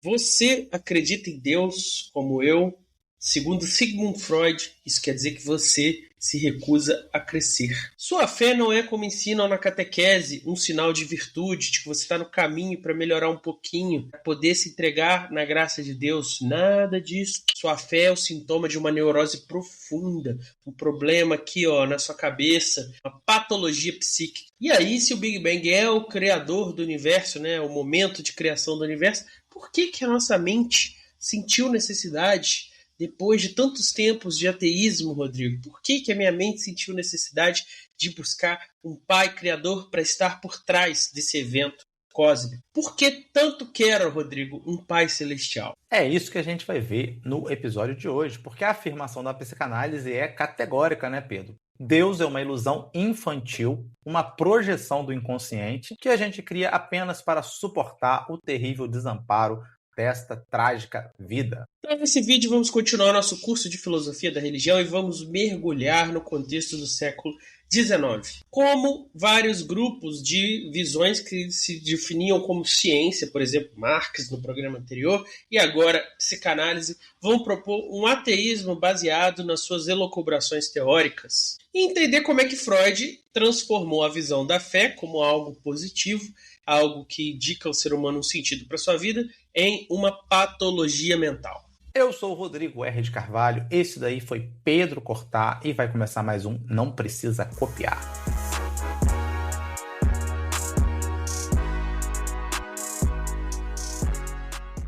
Você acredita em Deus como eu? Segundo Sigmund Freud, isso quer dizer que você se recusa a crescer. Sua fé não é, como ensinam na catequese, um sinal de virtude, de que você está no caminho para melhorar um pouquinho, para poder se entregar na graça de Deus. Nada disso. Sua fé é o sintoma de uma neurose profunda, um problema aqui na sua cabeça, uma patologia psíquica. E aí, se o Big Bang é o criador do universo, né, o momento de criação do universo, por que a nossa mente sentiu necessidade, depois de tantos tempos de ateísmo, Rodrigo, por que a minha mente sentiu necessidade de buscar um pai criador para estar por trás desse evento cósmico? Por que tanto quero, Rodrigo, um pai celestial? É isso que a gente vai ver no episódio de hoje, porque a afirmação da psicanálise é categórica, né, Pedro? Deus é uma ilusão infantil, uma projeção do inconsciente que a gente cria apenas para suportar o terrível desamparo desta trágica vida. Então, nesse vídeo vamos continuar nosso curso de filosofia da religião e vamos mergulhar no contexto do século XIX. Como vários grupos de visões que se definiam como ciência, por exemplo, Marx no programa anterior, e agora psicanálise, vão propor um ateísmo baseado nas suas elucubrações teóricas e entender como é que Freud transformou a visão da fé como algo positivo, algo que indica ao ser humano um sentido para sua vida, em uma patologia mental. Eu sou o Rodrigo R. de Carvalho, esse daí foi Pedro Cortá e vai começar mais um Não Precisa Copiar.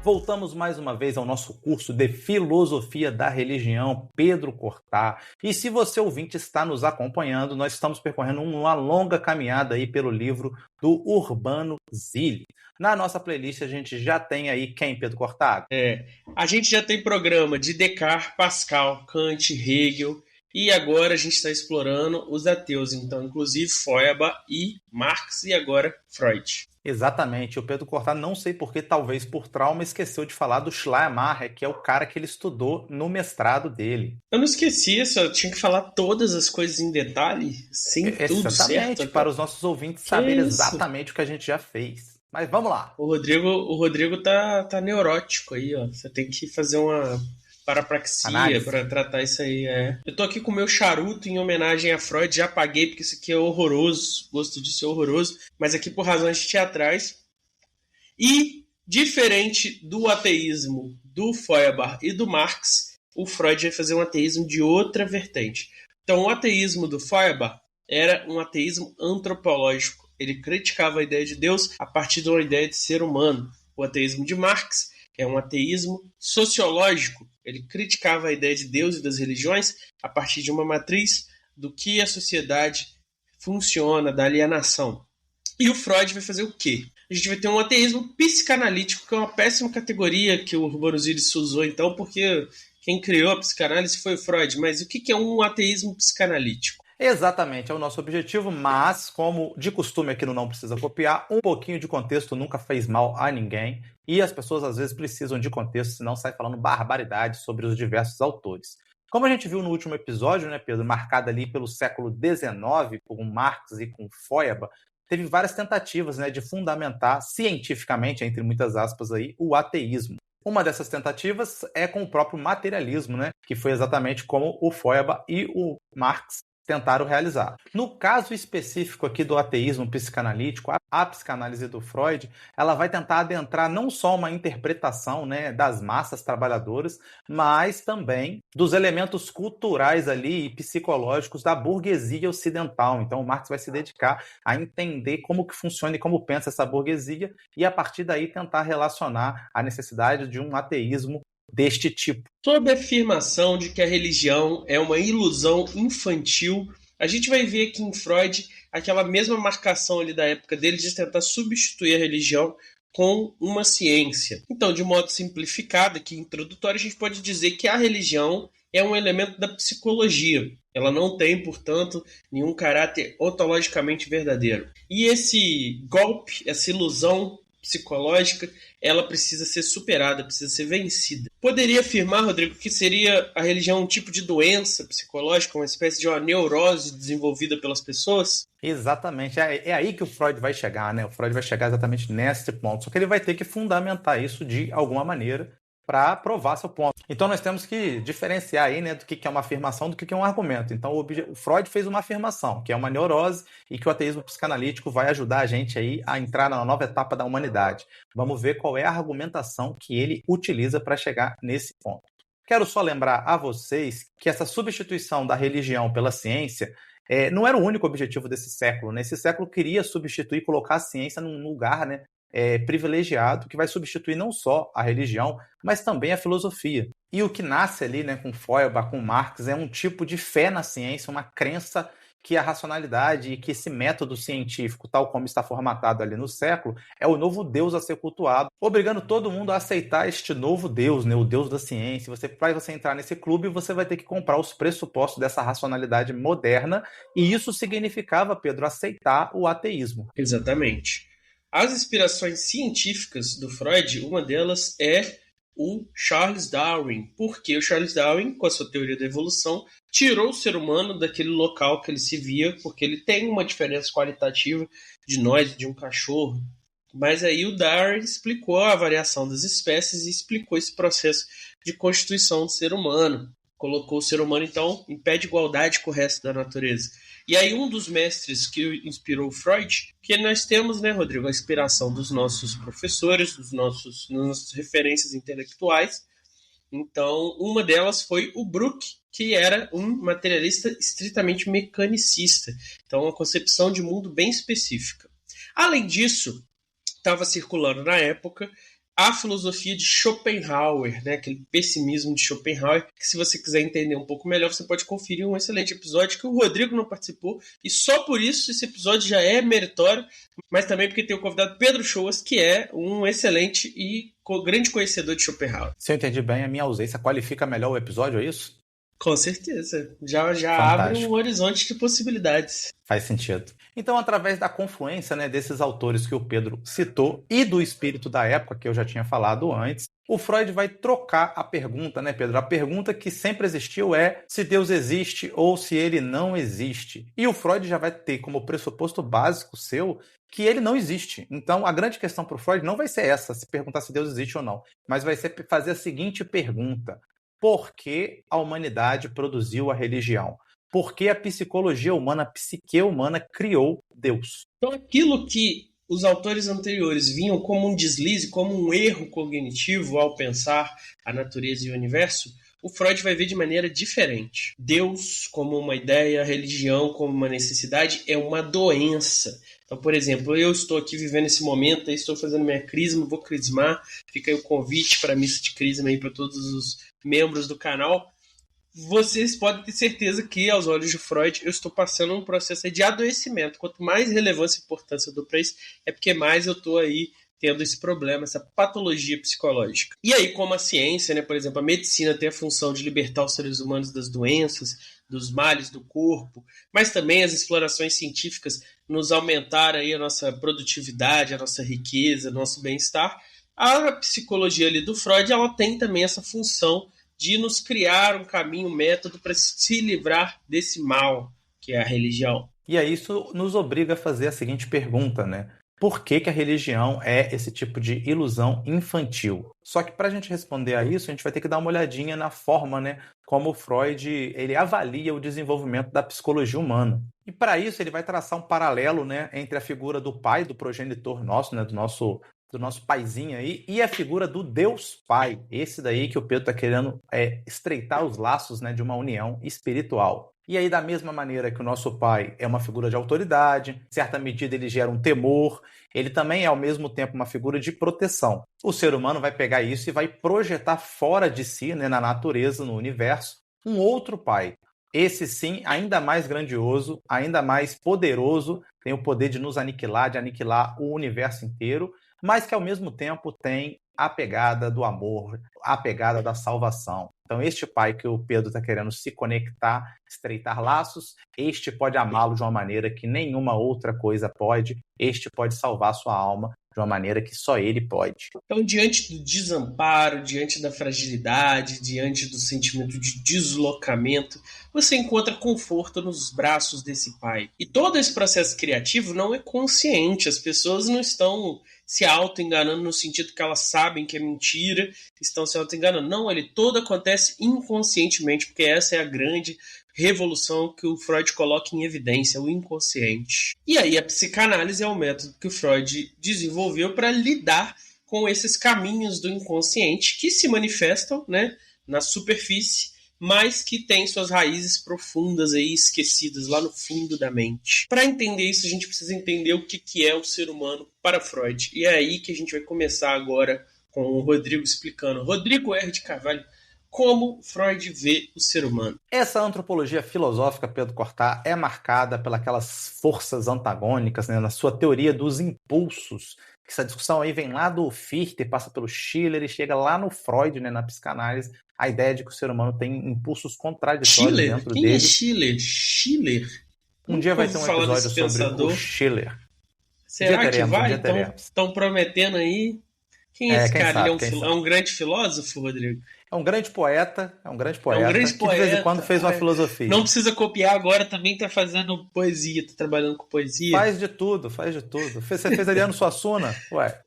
Voltamos mais uma vez ao nosso curso de Filosofia da Religião, Pedro Cortá. E se você ouvinte está nos acompanhando, nós estamos percorrendo uma longa caminhada aí pelo livro do Urbano Zilli. Na nossa playlist a gente já tem aí quem, Pedro Cortá? A gente já tem programa de Descartes, Pascal, Kant, Hegel, e agora a gente está explorando os ateus, então inclusive Feuerbach e Marx e agora Freud. Exatamente, o Pedro Cortá, não sei porquê, talvez por trauma, esqueceu de falar do Schleiermacher, que é o cara que ele estudou no mestrado dele. Eu não esqueci, só tinha que falar todas as coisas em detalhe, sem tudo certo. Exatamente, para os nossos ouvintes saberem exatamente o que a gente já fez. Mas vamos lá. O Rodrigo tá neurótico aí, ó. Você tem que fazer uma parapraxia para tratar isso aí. Eu tô aqui com o meu charuto em homenagem a Freud, já apaguei porque isso aqui é horroroso, o gosto disso é horroroso, mas aqui por razões teatrais. E, diferente do ateísmo do Feuerbach e do Marx, o Freud vai fazer um ateísmo de outra vertente. Então, o ateísmo do Feuerbach era um ateísmo antropológico. Ele criticava a ideia de Deus a partir de uma ideia de ser humano. O ateísmo de Marx é um ateísmo sociológico. Ele criticava a ideia de Deus e das religiões a partir de uma matriz do que a sociedade funciona, da alienação. E o Freud vai fazer o quê? A gente vai ter um ateísmo psicanalítico, que é uma péssima categoria que o Urbano Zilli usou, então, porque quem criou a psicanálise foi o Freud. Mas o que é um ateísmo psicanalítico? Exatamente, é o nosso objetivo, mas, como de costume aqui no Não Precisa Copiar, um pouquinho de contexto nunca fez mal a ninguém, e as pessoas às vezes precisam de contexto, senão sai falando barbaridade sobre os diversos autores. Como a gente viu no último episódio, né, Pedro, marcado ali pelo século XIX, com Marx e com Feuerbach, teve várias tentativas, né, de fundamentar cientificamente, entre muitas aspas, aí, o ateísmo. Uma dessas tentativas é com o próprio materialismo, né, que foi exatamente como o Feuerbach e o Marx tentaram realizar. No caso específico aqui do ateísmo psicanalítico, a psicanálise do Freud, ela vai tentar adentrar não só uma interpretação, né, das massas trabalhadoras, mas também dos elementos culturais ali e psicológicos da burguesia ocidental. Então o Marx vai se dedicar a entender como que funciona e como pensa essa burguesia e a partir daí tentar relacionar a necessidade de um ateísmo deste tipo. Sob a afirmação de que a religião é uma ilusão infantil, a gente vai ver aqui em Freud aquela mesma marcação ali da época dele de tentar substituir a religião com uma ciência. Então, de modo simplificado, aqui introdutório, a gente pode dizer que a religião é um elemento da psicologia. Ela não tem, portanto, nenhum caráter ontologicamente verdadeiro. E esse golpe, essa ilusão psicológica, ela precisa ser superada, precisa ser vencida. Poderia afirmar, Rodrigo, que seria a religião um tipo de doença psicológica, uma espécie de uma neurose desenvolvida pelas pessoas? Exatamente. É aí que o Freud vai chegar, né? O Freud vai chegar exatamente nesse ponto. Só que ele vai ter que fundamentar isso de alguma maneira para provar seu ponto. Então nós temos que diferenciar aí, né, do que é uma afirmação do que é um argumento. Então o Freud fez uma afirmação, que é uma neurose e que o ateísmo psicanalítico vai ajudar a gente aí a entrar na nova etapa da humanidade. Vamos ver qual é a argumentação que ele utiliza para chegar nesse ponto. Quero só lembrar a vocês que essa substituição da religião pela ciência não era o único objetivo desse século, né? Esse século queria substituir, colocar a ciência num lugar, né, privilegiado, que vai substituir não só a religião, mas também a filosofia. E o que nasce ali, né, com Feuerbach, com Marx, é um tipo de fé na ciência, uma crença que a racionalidade e que esse método científico, tal como está formatado ali no século, é o novo Deus a ser cultuado, obrigando todo mundo a aceitar este novo Deus, né, o Deus da ciência. Para você entrar nesse clube, você vai ter que comprar os pressupostos dessa racionalidade moderna, e isso significava, Pedro, aceitar o ateísmo. Exatamente. As inspirações científicas do Freud, uma delas é o Charles Darwin, porque o Charles Darwin, com a sua teoria da evolução, tirou o ser humano daquele local que ele se via, porque ele tem uma diferença qualitativa de nós e de um cachorro. Mas aí o Darwin explicou a variação das espécies e explicou esse processo de constituição do ser humano. Colocou o ser humano, então, em pé de igualdade com o resto da natureza. E aí um dos mestres que inspirou Freud, que nós temos, né, Rodrigo, a inspiração dos nossos professores, das nossas referências intelectuais. Então, uma delas foi o Brooke, que era um materialista estritamente mecanicista. Então, uma concepção de mundo bem específica. Além disso, estava circulando na época a filosofia de Schopenhauer, né? Aquele pessimismo de Schopenhauer, que se você quiser entender um pouco melhor, você pode conferir um excelente episódio que o Rodrigo não participou, e só por isso esse episódio já é meritório, mas também porque tem o convidado Pedro Schoas, que é um excelente e grande conhecedor de Schopenhauer. Se eu entendi bem, a minha ausência qualifica melhor o episódio, é isso? Com certeza. Já abre um horizonte de possibilidades. Faz sentido. Então, através da confluência, né, desses autores que o Pedro citou e do espírito da época, que eu já tinha falado antes, o Freud vai trocar a pergunta, né, Pedro? A pergunta que sempre existiu é se Deus existe ou se ele não existe. E o Freud já vai ter como pressuposto básico seu que ele não existe. Então, a grande questão para o Freud não vai ser essa, se perguntar se Deus existe ou não, mas vai ser fazer a seguinte pergunta: por que a humanidade produziu a religião? Por que a psicologia humana, a psique humana criou Deus? Então, aquilo que os autores anteriores vinham como um deslize, como um erro cognitivo ao pensar a natureza e o universo, o Freud vai ver de maneira diferente. Deus como uma ideia, a religião como uma necessidade, é uma doença. Então, por exemplo, eu estou aqui vivendo esse momento, estou fazendo minha crisma, vou crismar, fica aí o convite para a missa de crisma aí para todos os membros do canal. Vocês podem ter certeza que, aos olhos de Freud, eu estou passando um processo de adoecimento. Quanto mais relevância e importância eu dou para isso, é porque mais eu estou aí tendo esse problema, essa patologia psicológica. E aí, como a ciência, né, por exemplo, a medicina tem a função de libertar os seres humanos das doenças, dos males do corpo, mas também as explorações científicas nos aumentaram aí a nossa produtividade, a nossa riqueza, nosso bem-estar. A psicologia ali do Freud, ela tem também essa função de nos criar um caminho, um método para se livrar desse mal que é a religião. E aí isso nos obriga a fazer a seguinte pergunta, né? Por que a religião é esse tipo de ilusão infantil? Só que para a gente responder a isso, a gente vai ter que dar uma olhadinha na forma, né, como o Freud ele avalia o desenvolvimento da psicologia humana. E para isso ele vai traçar um paralelo, né, entre a figura do pai, do progenitor nosso, né, do nosso paizinho aí, e a figura do Deus Pai. Esse daí que o Pedro está querendo estreitar os laços, né, de uma união espiritual. E aí, da mesma maneira que o nosso pai é uma figura de autoridade, em certa medida ele gera um temor, ele também é ao mesmo tempo uma figura de proteção. O ser humano vai pegar isso e vai projetar fora de si, né, na natureza, no universo, um outro pai. Esse sim, ainda mais grandioso, ainda mais poderoso, tem o poder de nos aniquilar, de aniquilar o universo inteiro, mas que ao mesmo tempo tem a pegada do amor, a pegada da salvação. Então, este pai que o Pedro está querendo se conectar, estreitar laços, este pode amá-lo de uma maneira que nenhuma outra coisa pode, este pode salvar sua alma, de uma maneira que só ele pode. Então, diante do desamparo, diante da fragilidade, diante do sentimento de deslocamento, você encontra conforto nos braços desse pai. E todo esse processo criativo não é consciente, as pessoas não estão se auto-enganando no sentido que elas sabem que é mentira, estão se auto-enganando. Não, ele todo acontece inconscientemente, porque essa é a grande revolução que o Freud coloca em evidência, o inconsciente. E aí a psicanálise é o método que o Freud desenvolveu para lidar com esses caminhos do inconsciente que se manifestam, né, na superfície, mas que têm suas raízes profundas aí, esquecidas lá no fundo da mente. Para entender isso, a gente precisa entender o que é o ser humano para Freud. E é aí que a gente vai começar agora com o Rodrigo explicando. Rodrigo R. de Carvalho, como Freud vê o ser humano. Essa antropologia filosófica, Pedro Cortá, é marcada pelas forças antagônicas, né, na sua teoria dos impulsos. Essa discussão aí vem lá do Fichte, passa pelo Schiller e chega lá no Freud, né, na psicanálise, a ideia de que o ser humano tem impulsos contraditórios dentro dele. Quem é Schiller? Schiller? Um dia vai ter um episódio sobre o Schiller. Será que vai? Estão prometendo aí. Quem é esse cara? Ele é um grande filósofo, Rodrigo? É um grande poeta, que de vez em quando fez uma filosofia. Não precisa copiar agora, também tá fazendo poesia, tá trabalhando com poesia. Faz de tudo. Você fez Ariano Suassuna? Ué.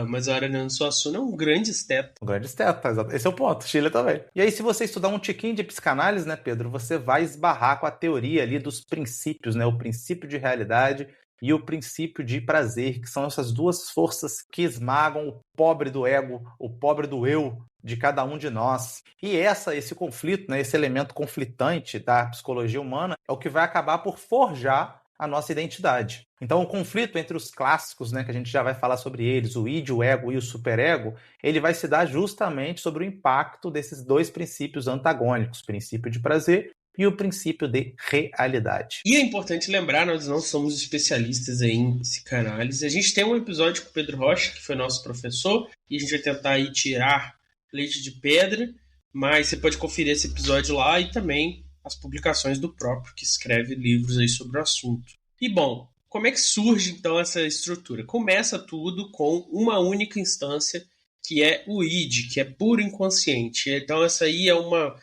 Mas o Ariano Suassuna é um grande esteta. Um grande esteta, exato. Esse é o ponto, Schiller também. E aí, se você estudar um tiquinho de psicanálise, né, Pedro, você vai esbarrar com a teoria ali dos princípios, né, o princípio de realidade e o princípio de prazer, que são essas duas forças que esmagam o pobre do ego, o pobre do eu de cada um de nós. E esse conflito, né, esse elemento conflitante da psicologia humana é o que vai acabar por forjar a nossa identidade. Então, o conflito entre os clássicos, né, que a gente já vai falar sobre eles, o id, o ego e o superego, ele vai se dar justamente sobre o impacto desses dois princípios antagônicos, o princípio de prazer e o princípio de realidade. E é importante lembrar, nós não somos especialistas aí em psicanálise. A gente tem um episódio com o Pedro Rocha, que foi nosso professor, e a gente vai tentar aí tirar leite de pedra, mas você pode conferir esse episódio lá e também as publicações do próprio, que escreve livros aí sobre o assunto. E bom, como é que surge então essa estrutura? Começa tudo com uma única instância, que é o id, que é puro inconsciente. Então essa aí é uma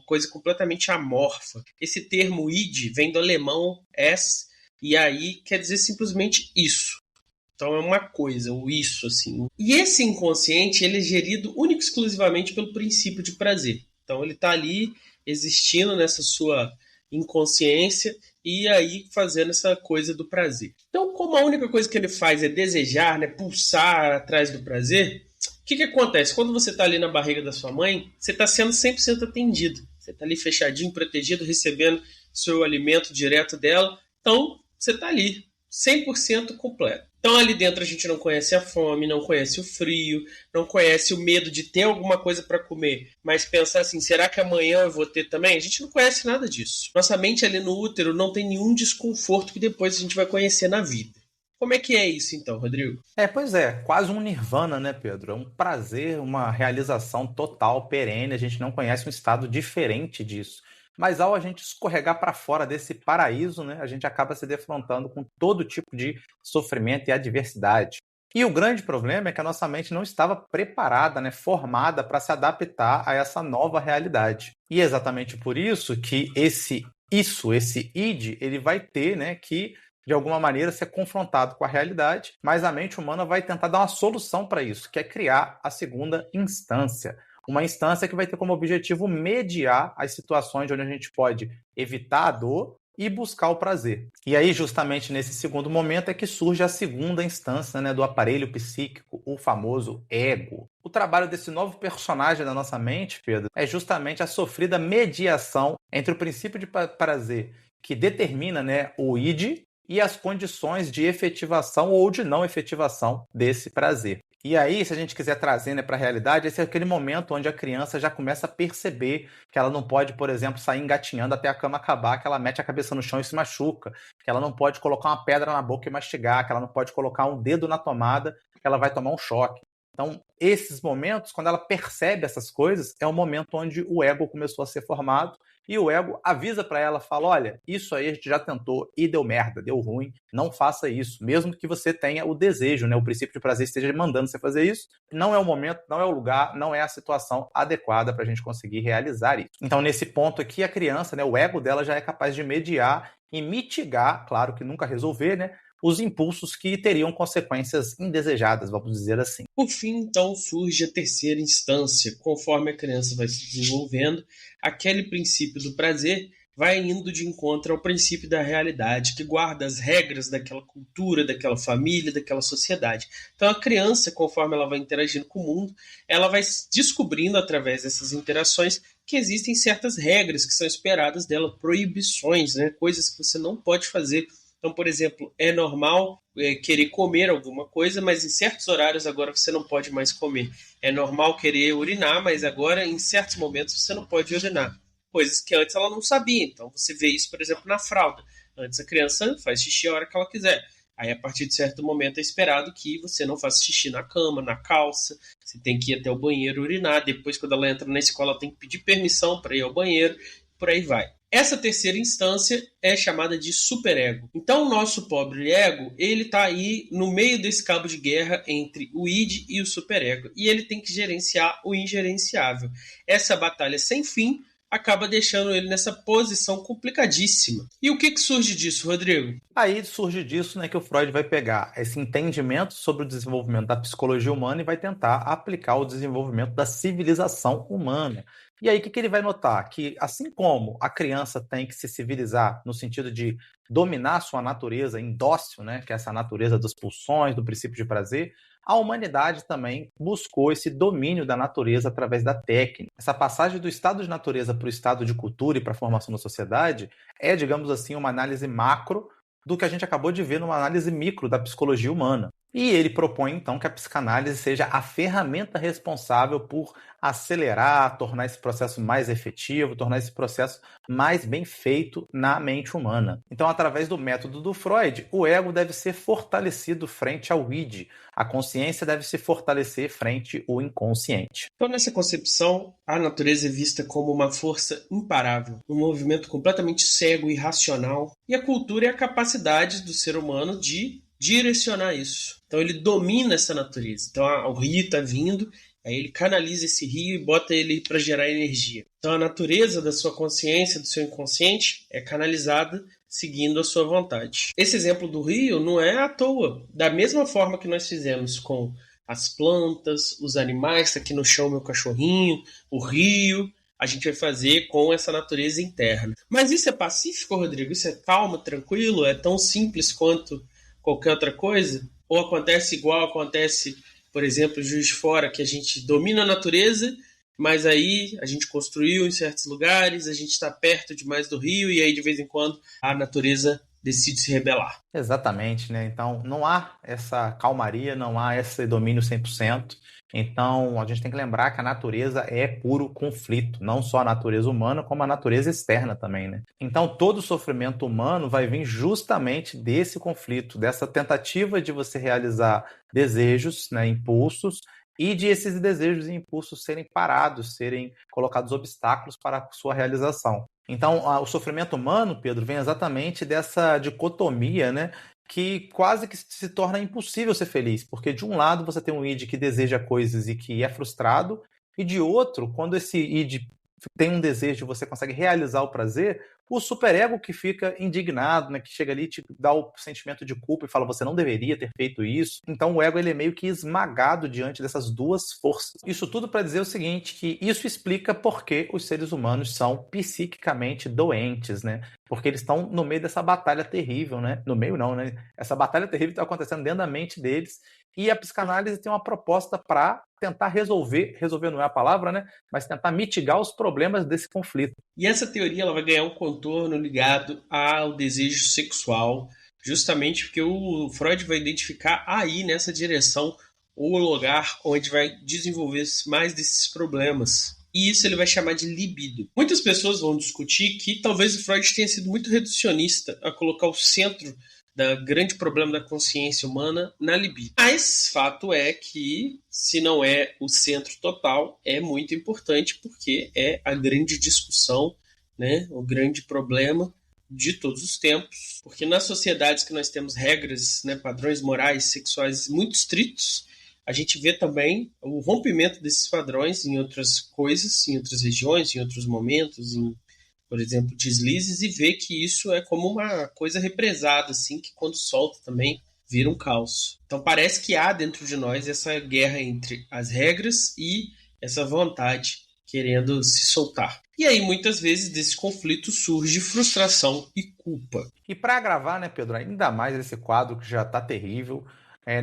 coisa completamente amorfa. Esse termo id vem do alemão es, e aí quer dizer simplesmente isso. Então é uma coisa, o isso, assim. E esse inconsciente, ele é gerido único e exclusivamente pelo princípio de prazer. Então ele está ali existindo nessa sua inconsciência e aí fazendo essa coisa do prazer. Então, como a única coisa que ele faz é desejar, né, pulsar atrás do prazer, o que acontece? Quando você está ali na barriga da sua mãe, você está sendo 100% atendido. Você está ali fechadinho, protegido, recebendo seu alimento direto dela. Então, você está ali, 100% completo. Então, ali dentro a gente não conhece a fome, não conhece o frio, não conhece o medo de ter alguma coisa para comer, mas pensar assim, será que amanhã eu vou ter também? A gente não conhece nada disso. Nossa mente ali no útero não tem nenhum desconforto que depois a gente vai conhecer na vida. Como é que é isso então, Rodrigo? Pois é, quase um nirvana, né, Pedro? É um prazer, uma realização total, perene. A gente não conhece um estado diferente disso. Mas ao a gente escorregar para fora desse paraíso, né, a gente acaba se defrontando com todo tipo de sofrimento e adversidade. E o grande problema é que a nossa mente não estava preparada, né, formada para se adaptar a essa nova realidade. E é exatamente por isso que esse id, ele vai ter, né, que de alguma maneira ser confrontado com a realidade, mas a mente humana vai tentar dar uma solução para isso, que é criar a segunda instância. Uma instância que vai ter como objetivo mediar as situações onde a gente pode evitar a dor e buscar o prazer. E aí, justamente nesse segundo momento, é que surge a segunda instância, né, do aparelho psíquico, o famoso ego. O trabalho desse novo personagem da nossa mente, Pedro, é justamente a sofrida mediação entre o princípio de prazer que determina, né, o id e as condições de efetivação ou de não efetivação desse prazer. E aí, se a gente quiser trazer, né, para a realidade, esse é aquele momento onde a criança já começa a perceber que ela não pode, por exemplo, sair engatinhando até a cama acabar, que ela mete a cabeça no chão e se machuca, que ela não pode colocar uma pedra na boca e mastigar, que ela não pode colocar um dedo na tomada, que ela vai tomar um choque. Então, esses momentos, quando ela percebe essas coisas, é o momento onde o ego começou a ser formado e o ego avisa para ela, fala, olha, isso aí a gente já tentou e deu merda, deu ruim, não faça isso, mesmo que você tenha o desejo, né, o princípio de prazer esteja mandando você fazer isso, não é o momento, não é o lugar, não é a situação adequada para a gente conseguir realizar isso. Então, nesse ponto aqui, a criança, né, o ego dela já é capaz de mediar e mitigar, claro que nunca resolver, né, os impulsos que teriam consequências indesejadas, vamos dizer assim. Por fim, então, surge a terceira instância. Conforme a criança vai se desenvolvendo, aquele princípio do prazer vai indo de encontro ao princípio da realidade, que guarda as regras daquela cultura, daquela família, daquela sociedade. Então, a criança, conforme ela vai interagindo com o mundo, ela vai descobrindo, através dessas interações, que existem certas regras que são esperadas dela, proibições, né? Coisas que você não pode fazer. Então, por exemplo, é normal querer comer alguma coisa, mas em certos horários agora você não pode mais comer. É normal querer urinar, mas agora em certos momentos você não pode urinar. Coisas que antes ela não sabia. Então, você vê isso, por exemplo, na fralda. Antes a criança faz xixi a hora que ela quiser. Aí, a partir de certo momento, é esperado que você não faça xixi na cama, na calça. Você tem que ir até o banheiro urinar. Depois, quando ela entra na escola, ela tem que pedir permissão para ir ao banheiro. Por aí vai. Essa terceira instância é chamada de superego. Então, o nosso pobre ego, ele está aí no meio desse cabo de guerra entre o id e o superego. E ele tem que gerenciar o ingerenciável. Essa batalha sem fim acaba deixando ele nessa posição complicadíssima. E o que surge disso, Rodrigo? Aí surge disso, né, que o Freud vai pegar esse entendimento sobre o desenvolvimento da psicologia humana e vai tentar aplicar o desenvolvimento da civilização humana. E aí o que ele vai notar? Que assim como a criança tem que se civilizar no sentido de dominar sua natureza indócil, né, que é essa natureza das pulsões, do princípio de prazer, a humanidade também buscou esse domínio da natureza através da técnica. Essa passagem do estado de natureza para o estado de cultura e para a formação da sociedade é, digamos assim, uma análise macro do que a gente acabou de ver numa análise micro da psicologia humana. E ele propõe, então, que a psicanálise seja a ferramenta responsável por acelerar, tornar esse processo mais efetivo, tornar esse processo mais bem feito na mente humana. Então, através do método do Freud, o ego deve ser fortalecido frente ao id. A consciência deve se fortalecer frente ao inconsciente. Então, nessa concepção, a natureza é vista como uma força imparável, um movimento completamente cego e irracional, e a cultura é a capacidade do ser humano de direcionar isso. Então, ele domina essa natureza. Então, o rio está vindo, aí ele canaliza esse rio e bota ele para gerar energia. Então, a natureza da sua consciência, do seu inconsciente, é canalizada seguindo a sua vontade. Esse exemplo do rio não é à toa. Da mesma forma que nós fizemos com as plantas, os animais, aqui no chão meu cachorrinho, o rio, a gente vai fazer com essa natureza interna. Mas isso é pacífico, Rodrigo? Isso é calmo, tranquilo? É tão simples quanto qualquer outra coisa? Ou acontece igual acontece, por exemplo, em Juiz de Fora, que a gente domina a natureza, mas aí a gente construiu em certos lugares, a gente está perto demais do rio e aí de vez em quando a natureza decide se rebelar. Exatamente, né? Então não há essa calmaria, não há esse domínio 100%. Então a gente tem que lembrar que a natureza é puro conflito, não só a natureza humana, como a natureza externa também, né? Então todo o sofrimento humano vai vir justamente desse conflito, dessa tentativa de você realizar desejos, né, impulsos, e de esses desejos e impulsos serem parados, serem colocados obstáculos para a sua realização. Então, o sofrimento humano, Pedro, vem exatamente dessa dicotomia, né, que quase que se torna impossível ser feliz, porque de um lado você tem um id que deseja coisas e que é frustrado, e de outro, quando esse id tem um desejo e você consegue realizar o prazer, o superego que fica indignado, né, que chega ali e te dá o sentimento de culpa e fala você não deveria ter feito isso. Então o ego ele é meio que esmagado diante dessas duas forças. Isso tudo para dizer o seguinte, que isso explica por que os seres humanos são psiquicamente doentes, né? Porque eles estão no meio dessa batalha terrível, né? No meio não, né? Essa batalha terrível está acontecendo dentro da mente deles. E a psicanálise tem uma proposta para tentar resolver não é a palavra, né? Mas tentar mitigar os problemas desse conflito. E essa teoria ela vai ganhar um contorno ligado ao desejo sexual, justamente porque o Freud vai identificar aí nessa direção o lugar onde vai desenvolver mais desses problemas. E isso ele vai chamar de libido. Muitas pessoas vão discutir que talvez o Freud tenha sido muito reducionista a colocar o centro do grande problema da consciência humana na libido. Mas fato é que, se não é o centro total, é muito importante porque é a grande discussão né, o grande problema de todos os tempos, porque nas sociedades que nós temos regras, né, padrões morais, sexuais muito estritos, a gente vê também o rompimento desses padrões em outras coisas, em outras regiões, em outros momentos, em, por exemplo, deslizes, e vê que isso é como uma coisa represada, assim, que quando solta também vira um caos. Então parece que há dentro de nós essa guerra entre as regras e essa vontade querendo se soltar. E aí, muitas vezes, desse conflito surge frustração e culpa. E para agravar, né, Pedro, ainda mais esse quadro que já está terrível,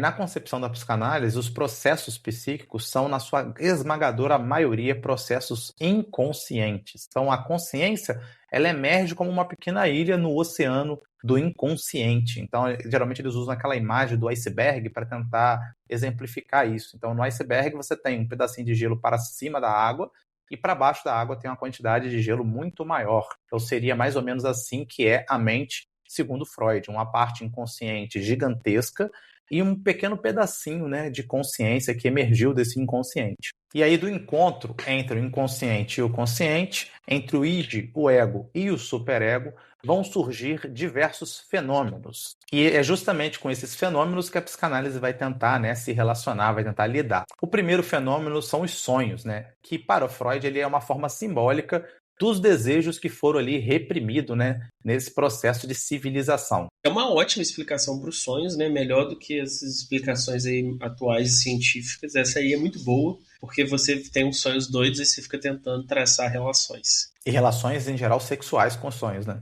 na concepção da psicanálise, os processos psíquicos são, na sua esmagadora maioria, processos inconscientes. Então, a consciência, ela emerge como uma pequena ilha no oceano do inconsciente. Então, geralmente eles usam aquela imagem do iceberg para tentar exemplificar isso. Então, no iceberg você tem um pedacinho de gelo para cima da água e para baixo da água tem uma quantidade de gelo muito maior. Então, seria mais ou menos assim que é a mente, segundo Freud, uma parte inconsciente gigantesca e um pequeno pedacinho, né, de consciência que emergiu desse inconsciente. E aí, do encontro entre o inconsciente e o consciente, entre o id, o ego e o superego, vão surgir diversos fenômenos. E é justamente com esses fenômenos que a psicanálise vai tentar, né, se relacionar, vai tentar lidar. O primeiro fenômeno são os sonhos, né, que para o Freud ele é uma forma simbólica dos desejos que foram ali reprimidos, né, nesse processo de civilização. É uma ótima explicação para os sonhos, né? Melhor do que as explicações aí atuais e científicas. Essa aí é muito boa, porque você tem uns sonhos doidos e você fica tentando traçar relações. E relações, em geral, sexuais com sonhos, né?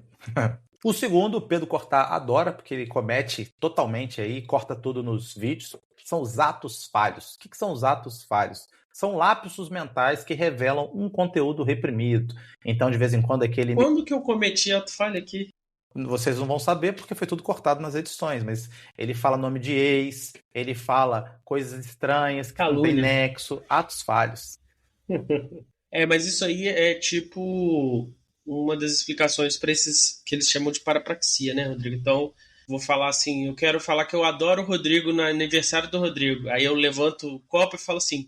O segundo, o Pedro Cortá adora, porque ele comete totalmente aí, corta tudo nos vídeos, são os atos falhos. O que são os atos falhos? São lapsos mentais que revelam um conteúdo reprimido. Então, de vez em quando, aquele... Quando que eu cometi ato falha aqui? Vocês não vão saber porque foi tudo cortado nas edições, mas ele fala nome de ex, ele fala coisas estranhas que não tem nexo, atos falhos. Mas isso aí é tipo uma das explicações para esses que eles chamam de parapraxia, né, Rodrigo? Então, vou falar assim, eu quero falar que eu adoro o Rodrigo no aniversário do Rodrigo. Aí eu levanto o copo e falo assim,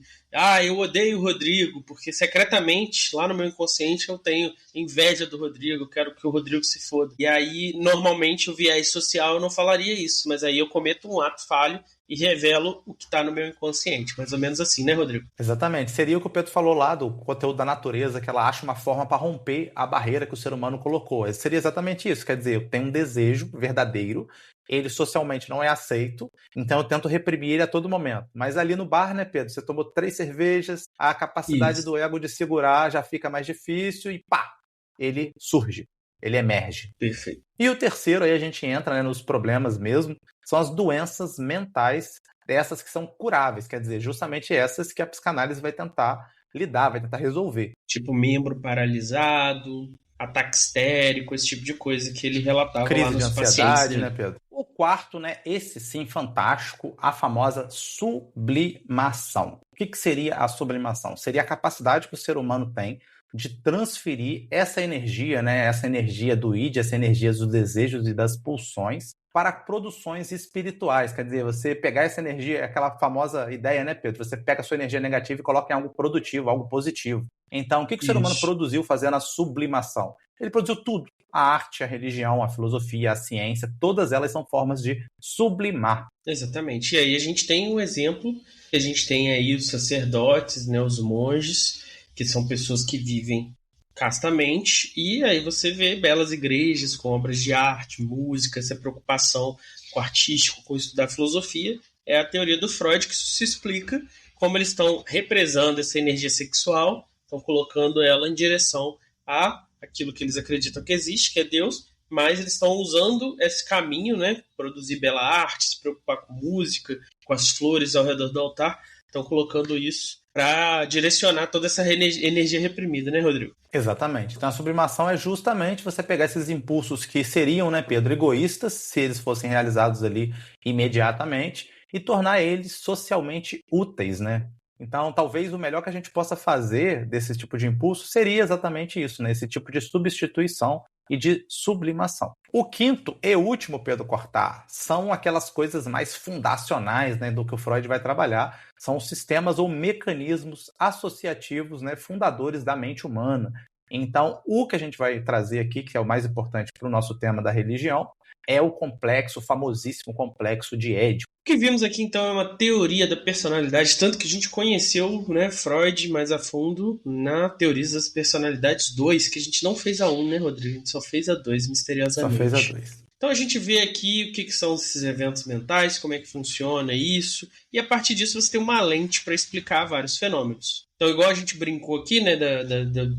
eu odeio o Rodrigo, porque secretamente, lá no meu inconsciente, eu tenho inveja do Rodrigo, eu quero que o Rodrigo se foda. E aí, normalmente, o viés social eu não falaria isso, mas aí eu cometo um ato falho e revelo o que está no meu inconsciente. Mais ou menos assim, né, Rodrigo? Exatamente. Seria o que o Pedro falou lá do conteúdo da natureza, que ela acha uma forma para romper a barreira que o ser humano colocou. Seria exatamente isso. Quer dizer, eu tenho um desejo verdadeiro, ele socialmente não é aceito, então eu tento reprimir ele a todo momento. Mas ali no bar, né, Pedro? Você tomou 3 cervejas, a capacidade do ego de segurar já fica mais difícil e pá! Ele surge. Ele emerge. Perfeito. E o terceiro, aí a gente entra, né, nos problemas mesmo, são as doenças mentais, dessas que são curáveis, quer dizer, justamente essas que a psicanálise vai tentar lidar, vai tentar resolver. Tipo membro paralisado, ataque histérico, esse tipo de coisa que ele relatava Crise lá nos de ansiedade, pacientes, né, Pedro? O quarto, né, esse sim fantástico, a famosa sublimação. O que seria a sublimação? Seria a capacidade que o ser humano tem de transferir essa energia, né, essa energia do id, essa energia dos desejos e das pulsões para produções espirituais. Quer dizer, você pegar essa energia, aquela famosa ideia, né, Pedro? Você pega a sua energia negativa e coloca em algo produtivo, algo positivo. Então, o que o ser humano produziu fazendo a sublimação? Ele produziu tudo. A arte, a religião, a filosofia, a ciência, todas elas são formas de sublimar. Exatamente. E aí a gente tem um exemplo, que a gente tem aí os sacerdotes, né, os monges, que são pessoas que vivem castamente, e aí você vê belas igrejas com obras de arte, música, essa preocupação com o artístico, com estudar filosofia. É a teoria do Freud que isso se explica como eles estão represando essa energia sexual, estão colocando ela em direção a aquilo que eles acreditam que existe, que é Deus, mas eles estão usando esse caminho, né? Produzir bela arte, se preocupar com música, com as flores ao redor do altar, estão colocando isso para direcionar toda essa energia reprimida, né, Rodrigo? Exatamente. Então a sublimação é justamente você pegar esses impulsos que seriam, né, Pedro, egoístas, se eles fossem realizados ali imediatamente, e tornar eles socialmente úteis, né? Então, talvez o melhor que a gente possa fazer desse tipo de impulso seria exatamente isso, né? Esse tipo de substituição e de sublimação. O quinto e último, Pedro Cortá, são aquelas coisas mais fundacionais, né, do que o Freud vai trabalhar, são os sistemas ou mecanismos associativos, né, fundadores da mente humana. Então, o que a gente vai trazer aqui, que é o mais importante para o nosso tema da religião, é o complexo, o famosíssimo complexo de Édipo. O que vimos aqui, então, é uma teoria da personalidade, tanto que a gente conheceu, né, Freud mais a fundo na teoria das personalidades 2, que a gente não fez a 1, né, Rodrigo? A gente só fez a 2, misteriosamente. Só fez a 2. Então a gente vê aqui o que são esses eventos mentais, como é que funciona isso, e a partir disso você tem uma lente para explicar vários fenômenos. Então, igual a gente brincou aqui, né,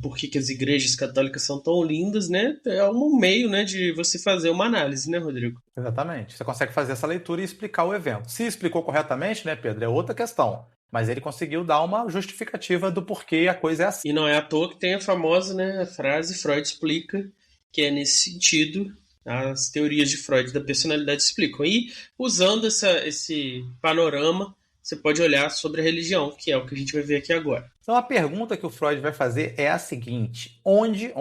por que as igrejas católicas são tão lindas, né, é um meio, né, de você fazer uma análise, né, Rodrigo? Exatamente. Você consegue fazer essa leitura e explicar o evento. Se explicou corretamente, né, Pedro, é outra questão. Mas ele conseguiu dar uma justificativa do porquê a coisa é assim. E não é à toa que tem a famosa, né, a frase Freud explica, que é nesse sentido. As teorias de Freud da personalidade explicam. E usando esse panorama, você pode olhar sobre a religião, que é o que a gente vai ver aqui agora. Então a pergunta que o Freud vai fazer é a seguinte: onde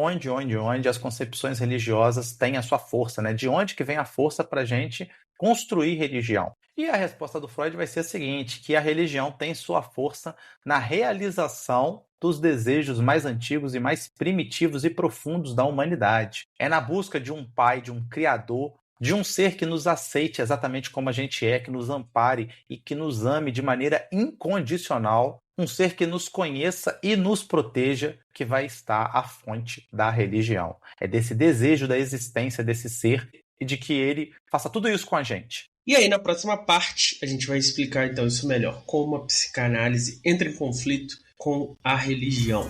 as concepções religiosas têm a sua força, né? De onde que vem a força para a gente construir religião? E a resposta do Freud vai ser a seguinte, que a religião tem sua força na realização dos desejos mais antigos e mais primitivos e profundos da humanidade. É na busca de um pai, de um criador, de um ser que nos aceite exatamente como a gente é, que nos ampare e que nos ame de maneira incondicional, um ser que nos conheça e nos proteja, que vai estar à fonte da religião. É desse desejo da existência desse ser e de que ele faça tudo isso com a gente. E aí, na próxima parte, a gente vai explicar então isso melhor, como a psicanálise entra em conflito com a religião.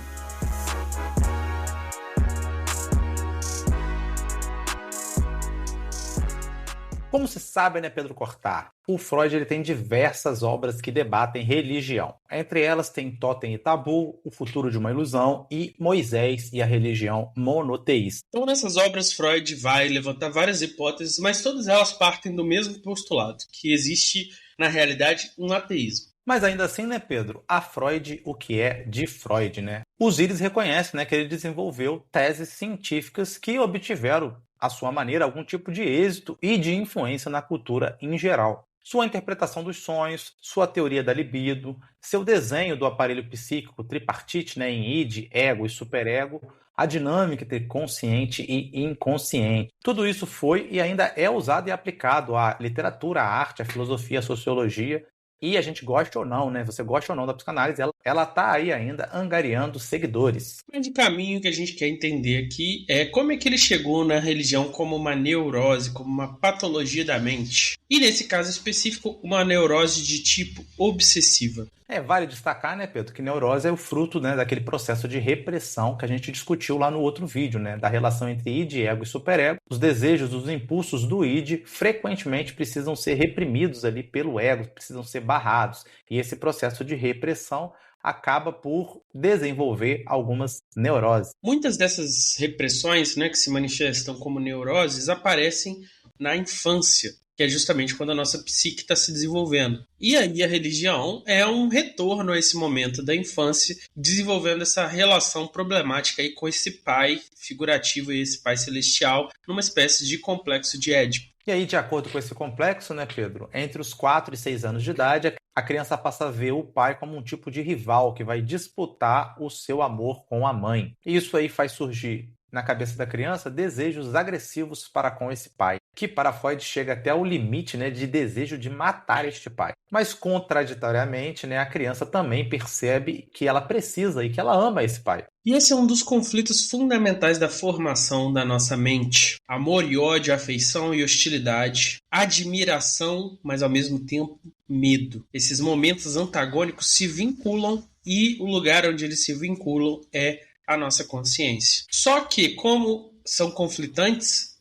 Como se sabe, né, Pedro Cortar? O Freud ele tem diversas obras que debatem religião. Entre elas tem Totem e Tabu, O Futuro de uma Ilusão e Moisés e a Religião Monoteísta. Então, nessas obras, Freud vai levantar várias hipóteses, mas todas elas partem do mesmo postulado, que existe, na realidade, um ateísmo. Mas ainda assim, né, Pedro? A Freud, o que é de Freud, né? Os íris reconhecem, né, que ele desenvolveu teses científicas que obtiveram, à sua maneira, algum tipo de êxito e de influência na cultura em geral. Sua interpretação dos sonhos, sua teoria da libido, seu desenho do aparelho psíquico tripartite, né, em id, ego e superego, a dinâmica entre consciente e inconsciente. Tudo isso foi e ainda é usado e aplicado à literatura, à arte, à filosofia, à sociologia. E a gente gosta ou não, né? Você gosta ou não da psicanálise, ela tá aí ainda angariando seguidores. O grande caminho que a gente quer entender aqui é como é que ele chegou na religião como uma neurose, como uma patologia da mente. E nesse caso específico, uma neurose de tipo obsessiva. Vale destacar, né, Pedro, que neurose é o fruto, né, daquele processo de repressão que a gente discutiu lá no outro vídeo, né, da relação entre id, ego e superego. Os desejos, os impulsos do id frequentemente precisam ser reprimidos ali pelo ego, precisam ser barrados. E esse processo de repressão acaba por desenvolver algumas neuroses. Muitas dessas repressões, né, que se manifestam como neuroses aparecem na infância, que é justamente quando a nossa psique está se desenvolvendo. E aí a religião é um retorno a esse momento da infância, desenvolvendo essa relação problemática aí com esse pai figurativo e esse pai celestial, numa espécie de complexo de Édipo. E aí, de acordo com esse complexo, né, Pedro, entre os 4 e 6 anos de idade, a criança passa a ver o pai como um tipo de rival que vai disputar o seu amor com a mãe. E isso aí faz surgir na cabeça da criança desejos agressivos para com esse pai, que para Freud chega até ao limite, né, de desejo de matar este pai. Mas contraditoriamente, né, a criança também percebe que ela precisa e que ela ama esse pai. E esse é um dos conflitos fundamentais da formação da nossa mente. Amor e ódio, afeição e hostilidade, admiração, mas ao mesmo tempo medo. Esses momentos antagônicos se vinculam e o lugar onde eles se vinculam é a nossa consciência. Só que, como são conflitantes,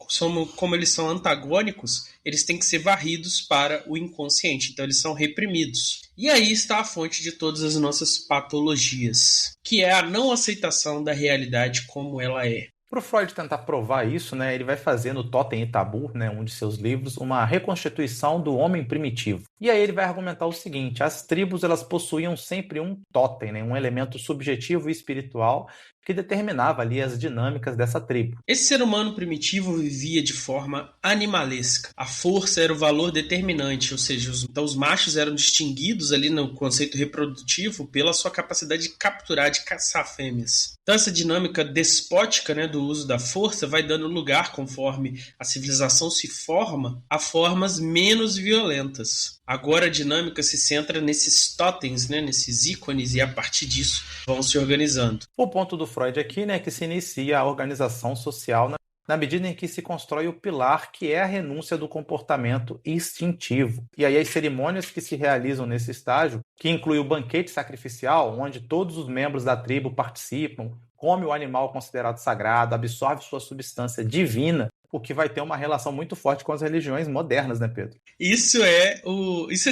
como eles são antagônicos, eles têm que ser varridos para o inconsciente, então eles são reprimidos. E aí está a fonte de todas as nossas patologias, que é a não aceitação da realidade como ela é. Para o Freud tentar provar isso, né, ele vai fazer no Totem e Tabu, né, um de seus livros, uma reconstituição do homem primitivo. E aí ele vai argumentar o seguinte: as tribos elas possuíam sempre um totem, né, um elemento subjetivo e espiritual que determinava ali as dinâmicas dessa tribo. Esse ser humano primitivo vivia de forma animalesca. A força era o valor determinante, ou seja, então os machos eram distinguidos ali no conceito reprodutivo pela sua capacidade de capturar, de caçar fêmeas. Então essa dinâmica despótica, né, do uso da força vai dando lugar, conforme a civilização se forma, a formas menos violentas. Agora a dinâmica se centra nesses totens, né, nesses ícones, e a partir disso vão se organizando. O ponto do Freud aqui, né, é que se inicia a organização social na medida em que se constrói o pilar, que é a renúncia do comportamento instintivo. E aí as cerimônias que se realizam nesse estágio, que inclui o banquete sacrificial, onde todos os membros da tribo participam, come o animal considerado sagrado, absorve sua substância divina, o que vai ter uma relação muito forte com as religiões modernas, né, Pedro? Isso é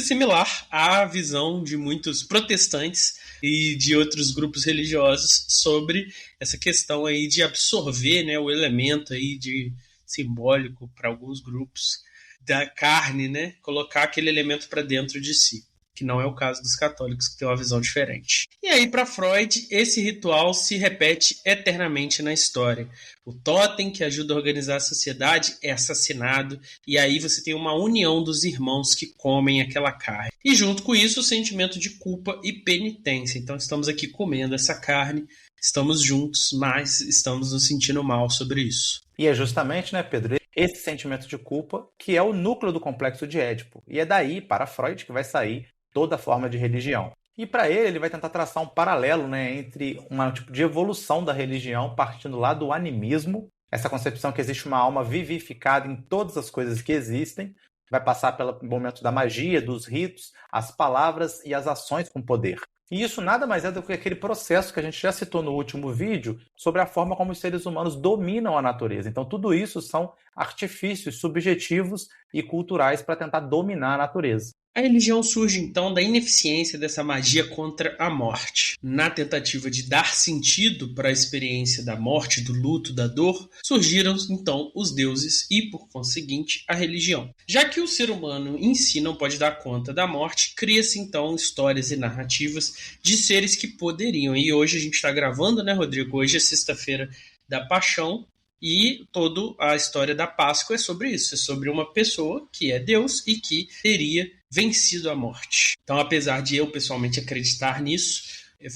similar à visão de muitos protestantes e de outros grupos religiosos sobre essa questão aí de absorver, né, o elemento aí de simbólico para alguns grupos da carne, né, colocar aquele elemento para dentro de si, que não é o caso dos católicos, que têm uma visão diferente. E aí, para Freud, esse ritual se repete eternamente na história. O totem que ajuda a organizar a sociedade é assassinado, e aí você tem uma união dos irmãos que comem aquela carne. E junto com isso, o sentimento de culpa e penitência. Então estamos aqui comendo essa carne, estamos juntos, mas estamos nos sentindo mal sobre isso. E é justamente, né, Pedro, esse sentimento de culpa que é o núcleo do complexo de Édipo. E é daí, para Freud, que vai sair toda forma de religião. E para ele vai tentar traçar um paralelo, né, entre um tipo de evolução da religião partindo lá do animismo, essa concepção que existe uma alma vivificada em todas as coisas que existem, vai passar pelo momento da magia, dos ritos, as palavras e as ações com poder. E isso nada mais é do que aquele processo que a gente já citou no último vídeo sobre a forma como os seres humanos dominam a natureza. Então tudo isso são artifícios subjetivos e culturais para tentar dominar a natureza. A religião surge então da ineficiência dessa magia contra a morte. Na tentativa de dar sentido para a experiência da morte, do luto, da dor, surgiram então os deuses e, por conseguinte, a religião. Já que o ser humano em si não pode dar conta da morte, cria-se então histórias e narrativas de seres que poderiam. E hoje a gente está gravando, né, Rodrigo? Hoje é sexta-feira da Paixão. E toda a história da Páscoa é sobre isso, é sobre uma pessoa que é Deus e que teria vencido a morte. Então, apesar de eu pessoalmente acreditar nisso,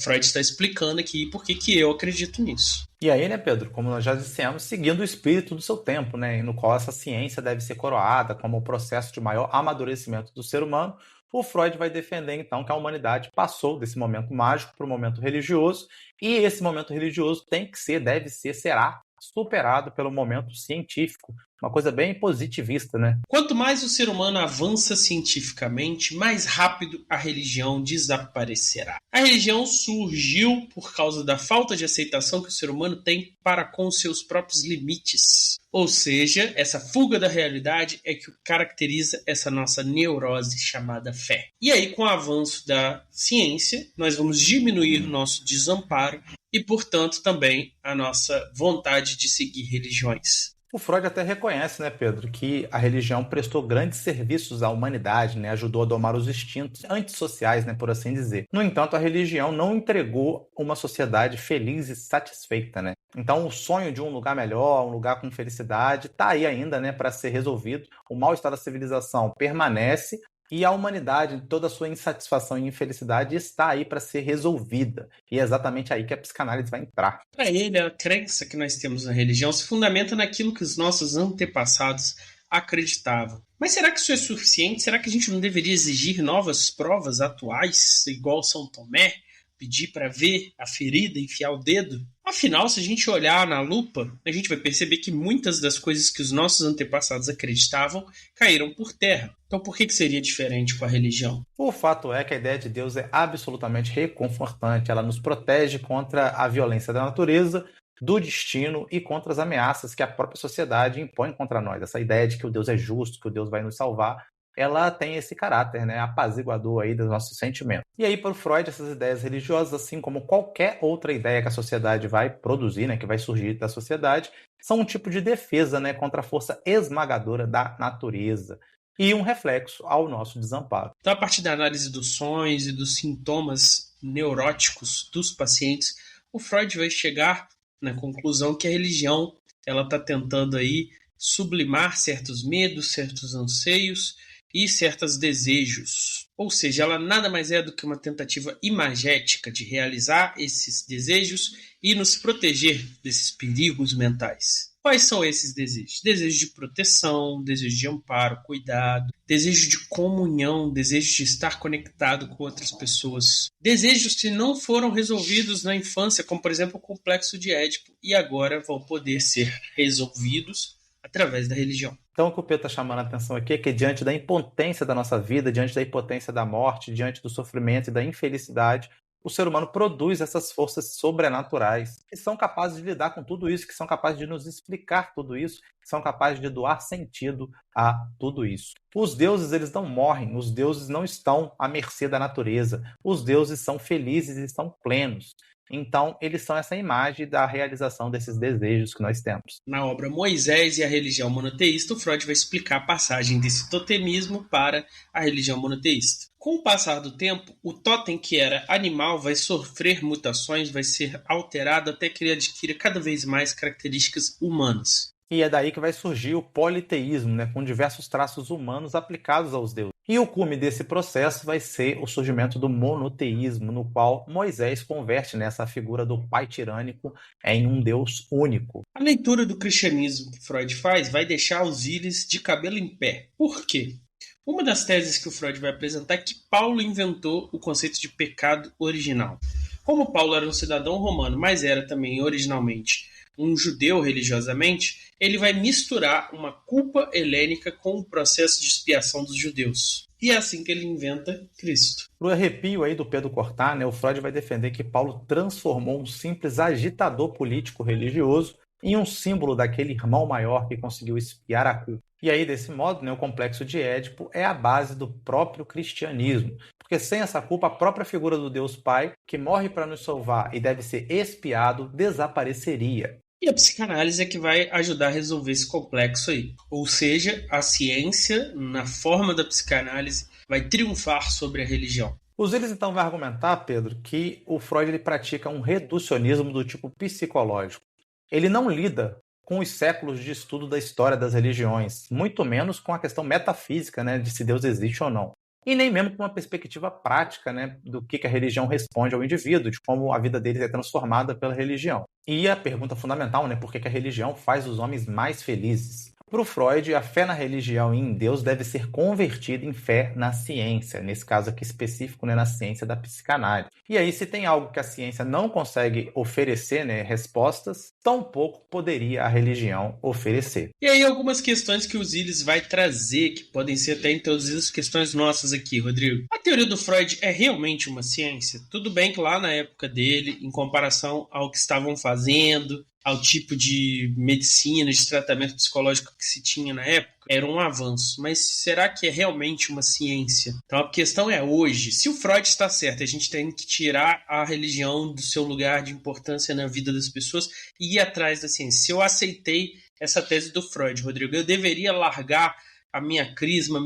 Freud está explicando aqui por que eu acredito nisso. E aí, né, Pedro, como nós já dissemos, seguindo o espírito do seu tempo, né, no qual essa ciência deve ser coroada como o processo de maior amadurecimento do ser humano, o Freud vai defender, então, que a humanidade passou desse momento mágico para o momento religioso, e esse momento religioso tem que ser, deve ser, será superado pelo momento científico. Uma coisa bem positivista, né? Quanto mais o ser humano avança cientificamente, mais rápido a religião desaparecerá. A religião surgiu por causa da falta de aceitação que o ser humano tem para com seus próprios limites. Ou seja, essa fuga da realidade é que caracteriza essa nossa neurose chamada fé. E aí, com o avanço da ciência, nós vamos diminuir o nosso desamparo e, portanto, também a nossa vontade de seguir religiões. O Freud até reconhece, né, Pedro, que a religião prestou grandes serviços à humanidade, né, ajudou a domar os instintos antissociais, né, por assim dizer. No entanto, a religião não entregou uma sociedade feliz e satisfeita, né? Então, o sonho de um lugar melhor, um lugar com felicidade, está aí ainda, né, para ser resolvido. O mal-estar da civilização permanece. E a humanidade, toda a sua insatisfação e infelicidade está aí para ser resolvida. E é exatamente aí que a psicanálise vai entrar. Para ele, a crença que nós temos na religião se fundamenta naquilo que os nossos antepassados acreditavam. Mas será que isso é suficiente? Será que a gente não deveria exigir novas provas atuais, igual São Tomé? Pedir para ver a ferida, enfiar o dedo? Afinal, se a gente olhar na lupa, a gente vai perceber que muitas das coisas que os nossos antepassados acreditavam caíram por terra. Então por que seria diferente com a religião? O fato é que a ideia de Deus é absolutamente reconfortante. Ela nos protege contra a violência da natureza, do destino e contra as ameaças que a própria sociedade impõe contra nós. Essa ideia de que o Deus é justo, que o Deus vai nos salvar, ela tem esse caráter, né, apaziguador aí dos nossos sentimentos. E aí, para o Freud, essas ideias religiosas, assim como qualquer outra ideia que a sociedade vai produzir, né, que vai surgir da sociedade, são um tipo de defesa, né, contra a força esmagadora da natureza e um reflexo ao nosso desamparo. Então, a partir da análise dos sonhos e dos sintomas neuróticos dos pacientes, o Freud vai chegar na conclusão que a religião ela está tentando aí sublimar certos medos, certos anseios e certos desejos. Ou seja, ela nada mais é do que uma tentativa imagética de realizar esses desejos e nos proteger desses perigos mentais. Quais são esses desejos? Desejo de proteção, desejo de amparo, cuidado, desejo de comunhão, desejo de estar conectado com outras pessoas. Desejos que não foram resolvidos na infância, como por exemplo o complexo de Édipo, e agora vão poder ser resolvidos através da religião. Então, o que o Pedro está chamando a atenção aqui é que, diante da impotência da nossa vida, diante da impotência da morte, diante do sofrimento e da infelicidade, o ser humano produz essas forças sobrenaturais que são capazes de lidar com tudo isso, que são capazes de nos explicar tudo isso, que são capazes de doar sentido a tudo isso. Os deuses, eles não morrem, os deuses não estão à mercê da natureza, os deuses são felizes e estão plenos. Então, eles são essa imagem da realização desses desejos que nós temos. Na obra Moisés e a religião monoteísta, o Freud vai explicar a passagem desse totemismo para a religião monoteísta. Com o passar do tempo, o totem que era animal vai sofrer mutações, vai ser alterado até que ele adquira cada vez mais características humanas. E é daí que vai surgir o politeísmo, né, com diversos traços humanos aplicados aos deuses. E o cume desse processo vai ser o surgimento do monoteísmo, no qual Moisés converte nessa figura do pai tirânico em um Deus único. A leitura do cristianismo que Freud faz vai deixar Osíris de cabelo em pé. Por quê? Uma das teses que o Freud vai apresentar é que Paulo inventou o conceito de pecado original. Como Paulo era um cidadão romano, mas era também originalmente um judeu religiosamente, ele vai misturar uma culpa helênica com o processo de expiação dos judeus. E é assim que ele inventa Cristo. Pro arrepio aí do Pedro Cortá, né, o Freud vai defender que Paulo transformou um simples agitador político religioso em um símbolo daquele irmão maior que conseguiu expiar a culpa. E aí, desse modo, né, o complexo de Édipo é a base do próprio cristianismo. Porque sem essa culpa, a própria figura do Deus Pai, que morre para nos salvar e deve ser expiado, desapareceria. E a psicanálise é que vai ajudar a resolver esse complexo aí. Ou seja, a ciência, na forma da psicanálise, vai triunfar sobre a religião. Osíris então vai argumentar, Pedro, que o Freud ele pratica um reducionismo do tipo psicológico. Ele não lida com os séculos de estudo da história das religiões, muito menos com a questão metafísica, né, de se Deus existe ou não. E nem mesmo com uma perspectiva prática, né, do que a religião responde ao indivíduo, de como a vida deles é transformada pela religião. E a pergunta fundamental, né, por que a religião faz os homens mais felizes? Para o Freud, a fé na religião e em Deus deve ser convertida em fé na ciência, nesse caso aqui específico, né, na ciência da psicanálise. E aí, se tem algo que a ciência não consegue oferecer, né, respostas, tampouco poderia a religião oferecer. E aí, algumas questões que o Osíris vai trazer, que podem ser até introduzidas questões nossas aqui, Rodrigo. A teoria do Freud é realmente uma ciência? Tudo bem que lá na época dele, em comparação ao que estavam fazendo, ao tipo de medicina, de tratamento psicológico que se tinha na época, era um avanço. Mas será que é realmente uma ciência? Então a questão é hoje, se o Freud está certo, a gente tem que tirar a religião do seu lugar de importância na vida das pessoas e ir atrás da ciência. Se eu aceitei essa tese do Freud, Rodrigo, eu deveria largar a minha crisma,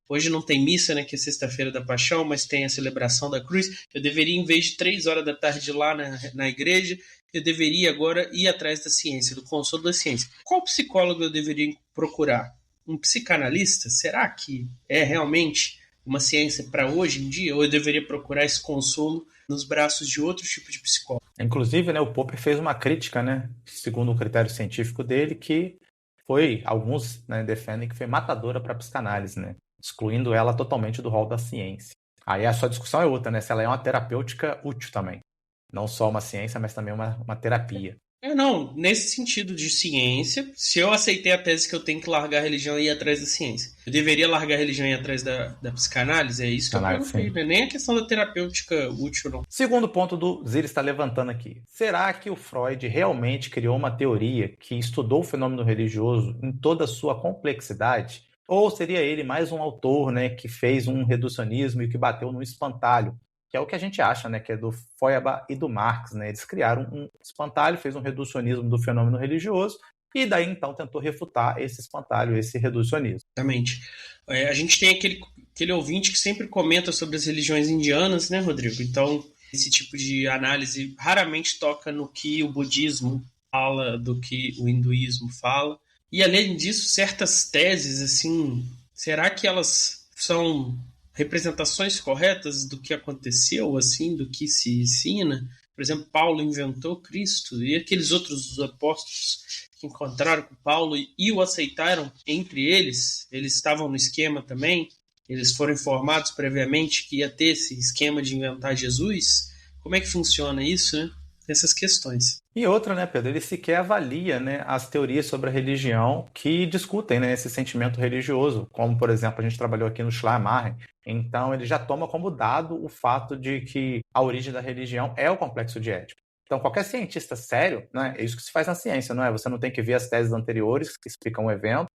Hoje não tem missa, né, que é sexta-feira da paixão, mas tem a celebração da cruz. Eu deveria, em vez de 3 horas da tarde lá na igreja, eu deveria agora ir atrás da ciência, do consolo da ciência. Qual psicólogo eu deveria procurar? Um psicanalista? Será que é realmente uma ciência para hoje em dia? Ou eu deveria procurar esse consolo nos braços de outro tipo de psicólogo? Inclusive, né, o Popper fez uma crítica, né, segundo o critério científico dele, que foi, alguns, né, defendem que foi matadora para a psicanálise, né, excluindo ela totalmente do rol da ciência. Aí a sua discussão é outra, né, se ela é uma terapêutica útil também. Não só uma ciência, mas também uma terapia. Não, nesse sentido de ciência, se eu aceitei a tese que eu tenho que largar a religião e ir atrás da ciência, eu deveria largar a religião e ir atrás da psicanálise? É isso que eu perguntei, né? Nem a questão da terapêutica útil, não. Segundo ponto do Osíris está levantando aqui. Será que o Freud realmente criou uma teoria que estudou o fenômeno religioso em toda a sua complexidade? Ou seria ele mais um autor, né, que fez um reducionismo e que bateu no espantalho? Que é o que a gente acha, né, que é do Feuerbach e do Marx, né? Eles criaram um espantalho, fez um reducionismo do fenômeno religioso e daí então tentou refutar esse espantalho, esse reducionismo. Exatamente. A gente tem aquele ouvinte que sempre comenta sobre as religiões indianas, né, Rodrigo? Então esse tipo de análise raramente toca no que o budismo fala, do que o hinduísmo fala. E além disso, certas teses, assim, será que elas são representações corretas do que aconteceu, assim, do que se ensina? Por exemplo, Paulo inventou Cristo e aqueles outros apóstolos que encontraram com Paulo e o aceitaram entre eles, eles estavam no esquema também, eles foram informados previamente que ia ter esse esquema de inventar Jesus. Como é que funciona isso, né? Essas questões. E outra, né, Pedro, ele sequer avalia, né, as teorias sobre a religião que discutem, né, esse sentimento religioso, como, por exemplo, a gente trabalhou aqui no Schleiermacher. Então, ele já toma como dado o fato de que a origem da religião é o complexo de Édipo. Então, qualquer cientista sério, né, é isso que se faz na ciência, não é? Você não tem que ver as teses anteriores que explicam o evento,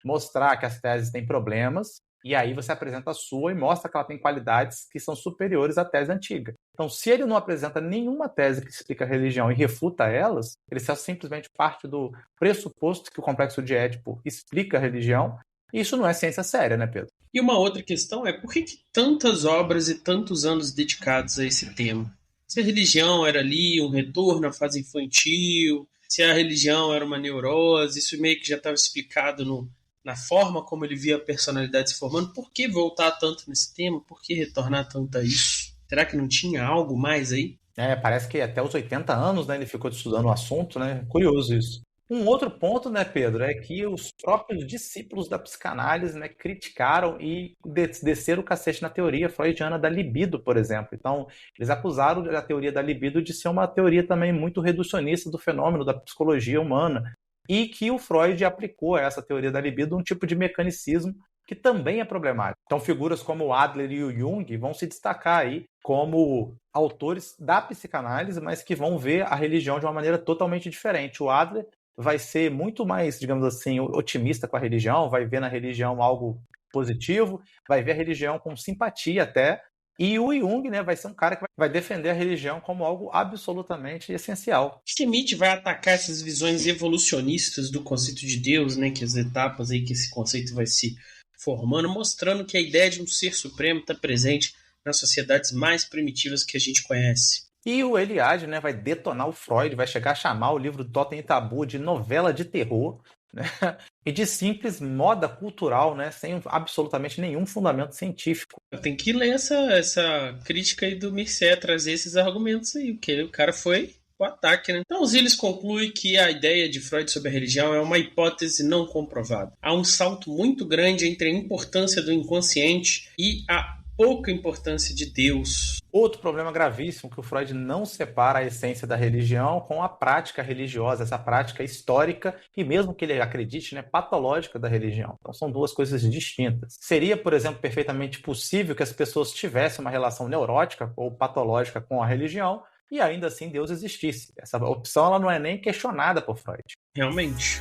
mostrar que as teses têm problemas, e aí você apresenta a sua e mostra que ela tem qualidades que são superiores à tese antiga. Então, se ele não apresenta nenhuma tese que explica a religião e refuta elas, ele só simplesmente parte do pressuposto que o complexo de Édipo explica a religião, e isso não é ciência séria, né, Pedro? E uma outra questão é por que tantas obras e tantos anos dedicados a esse tema? Se a religião era ali um retorno à fase infantil, se a religião era uma neurose, isso meio que já estava explicado na forma como ele via a personalidade se formando. Por que voltar tanto nesse tema? Por que retornar tanto a isso? Será que não tinha algo mais aí? Parece que até os 80 anos, né, ele ficou estudando o assunto, né? Curioso isso. Um outro ponto, né, Pedro, é que os próprios discípulos da psicanálise, né, criticaram e desceram o cacete na teoria freudiana da libido, por exemplo. Então, eles acusaram a teoria da libido de ser uma teoria também muito reducionista do fenômeno da psicologia humana e que o Freud aplicou a essa teoria da libido um tipo de mecanicismo que também é problemático. Então, figuras como o Adler e o Jung vão se destacar aí como autores da psicanálise, mas que vão ver a religião de uma maneira totalmente diferente. O Adler vai ser muito mais, digamos assim, otimista com a religião, vai ver na religião algo positivo, vai ver a religião com simpatia até, e o Jung, né, vai ser um cara que vai defender a religião como algo absolutamente essencial. Schmitt vai atacar essas visões evolucionistas do conceito de Deus, né, que as etapas aí que esse conceito vai se formando, mostrando que a ideia de um ser supremo está presente nas sociedades mais primitivas que a gente conhece. E o Eliade, né, vai detonar o Freud, vai chegar a chamar o livro Totem e Tabu de novela de terror, né, e de simples moda cultural, né, sem absolutamente nenhum fundamento científico. Tem que ler essa crítica aí do Mircea, trazer esses argumentos aí, porque o cara foi o ataque, né? Então, Zilles conclui que a ideia de Freud sobre a religião é uma hipótese não comprovada. Há um salto muito grande entre a importância do inconsciente e a pouca importância de Deus. Outro problema gravíssimo que o Freud não separa a essência da religião com a prática religiosa, essa prática histórica e mesmo que ele acredite, né, patológica da religião. Então são duas coisas distintas. Seria, por exemplo, perfeitamente possível que as pessoas tivessem uma relação neurótica ou patológica com a religião e ainda assim Deus existisse. Essa opção ela não é nem questionada por Freud. Realmente.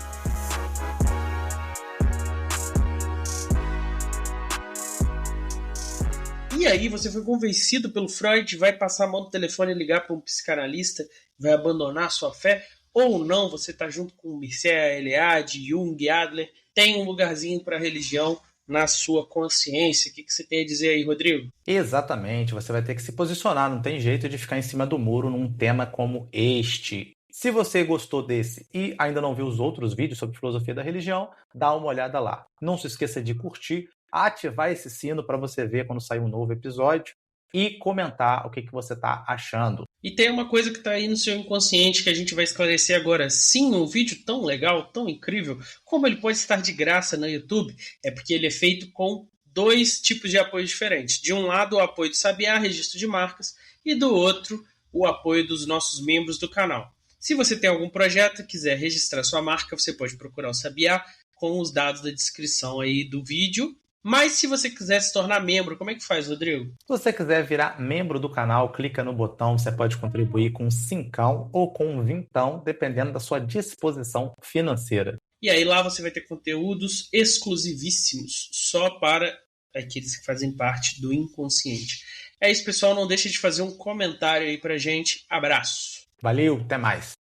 E aí você foi convencido pelo Freud, vai passar a mão do telefone e ligar para um psicanalista, vai abandonar sua fé, ou não, você está junto com Mircea Eliade, Jung, Adler, tem um lugarzinho para a religião na sua consciência. O que você tem a dizer aí, Rodrigo? Exatamente, você vai ter que se posicionar, não tem jeito de ficar em cima do muro num tema como este. Se você gostou desse e ainda não viu os outros vídeos sobre filosofia da religião, dá uma olhada lá. Não se esqueça de curtir, ativar esse sino para você ver quando sair um novo episódio e comentar o que você está achando. E tem uma coisa que está aí no seu inconsciente que a gente vai esclarecer agora. Sim, um vídeo tão legal, tão incrível, como ele pode estar de graça no YouTube, é porque ele é feito com 2 tipos de apoio diferentes. De um lado, o apoio do Sabiá, registro de marcas, e do outro, o apoio dos nossos membros do canal. Se você tem algum projeto e quiser registrar sua marca, você pode procurar o Sabiá com os dados da descrição aí do vídeo. Mas se você quiser se tornar membro, como é que faz, Rodrigo? Se você quiser virar membro do canal, clica no botão, você pode contribuir com 5 ou com 20, dependendo da sua disposição financeira. E aí lá você vai ter conteúdos exclusivíssimos, só para aqueles que fazem parte do inconsciente. É isso, pessoal, não deixe de fazer um comentário aí pra gente. Abraço! Valeu, até mais!